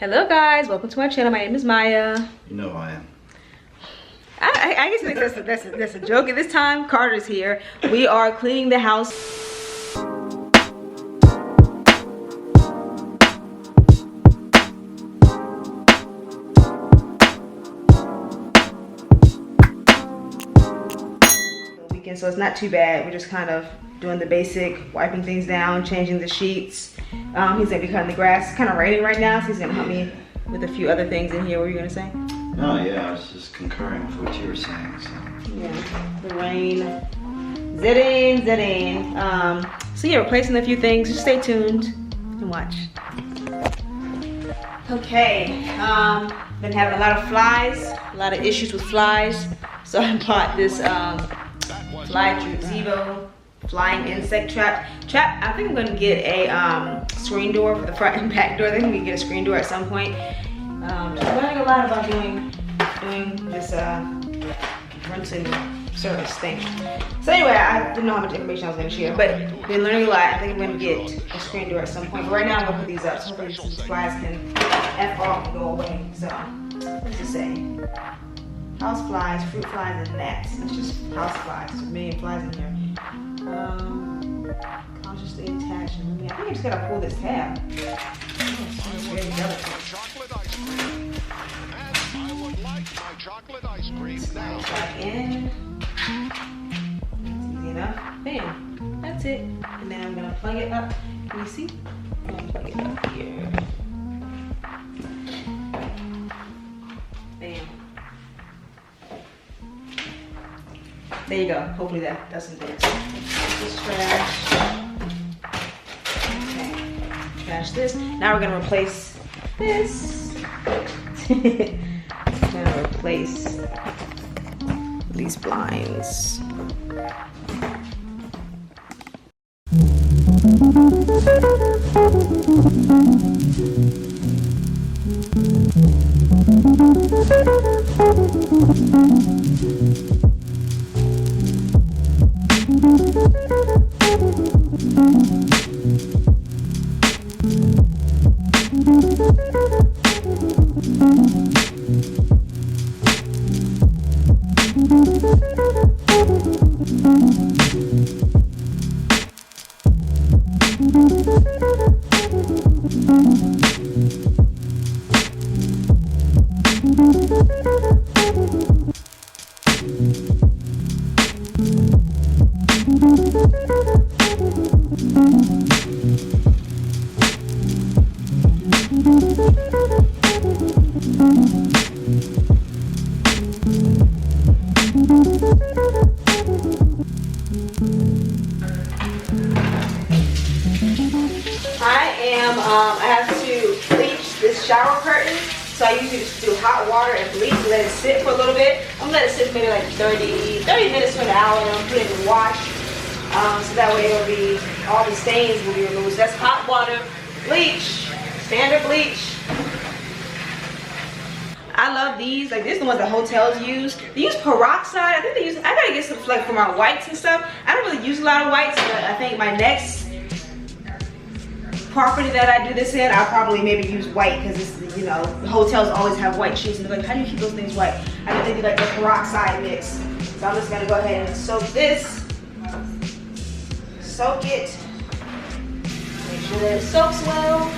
Hello guys, welcome to my channel. My name is Maya. You know I am. I guess that's a joke at this time. Carter's here. We are cleaning the house. Weekend, so it's not too bad. We're just kind of doing the basic, wiping things down, changing the sheets. He's gonna be cutting the grass. It's kind of raining right now, so he's gonna help me with a few other things in here. What were you gonna say? No, yeah, I was just concurring with what you were saying. So. Yeah, the rain. Zit-in. So yeah, replacing a few things. Just stay tuned and watch. Okay, been having a lot of flies, a lot of issues with flies. So I bought this Fly Zevo flying insect trap. I think I'm gonna get a screen door for the front and back door. I think we can get a screen door at some point. Just learning a lot about doing this renting service thing. So anyway, I didn't know how much information I was gonna share, but been learning a lot. I think I'm gonna get a screen door at some point. But right now I'm gonna put these up so hopefully these flies can F off and go away. So what's it say? House flies, fruit flies, and gnats. It's just house flies. There's a million flies in here. Consciously attached. I think I just gotta pull this tab. Chocolate ice cream. And I would like my chocolate ice cream now. Back in. That's easy enough. Bam. That's it. And then I'm gonna plug it up. Can you see? I'm gonna plug it up here. Bam. There you go. Hopefully that doesn't do it. This trash. Okay. Trash this. Now we're gonna replace this. Gonna replace these blinds. I have to bleach this shower curtain. So I usually just do hot water and bleach and let it sit for a little bit. I'm gonna let it sit for maybe like 30 minutes to an hour, and I'll put it in the wash. So that way it'll be, all the stains will be removed. So that's hot water, bleach, standard bleach. I love these. Like, these are the ones that hotels use. They use peroxide. I think they use, I gotta get some like for my whites and stuff. I don't really use a lot of whites, but I think my next property that I do this in, I'll probably maybe use white, because it's, you know, hotels always have white sheets, and they're like, how do you keep those things white? I think they do like the peroxide mix. So I'm just gonna go ahead and soak this. Soak it. Make sure that it soaks well.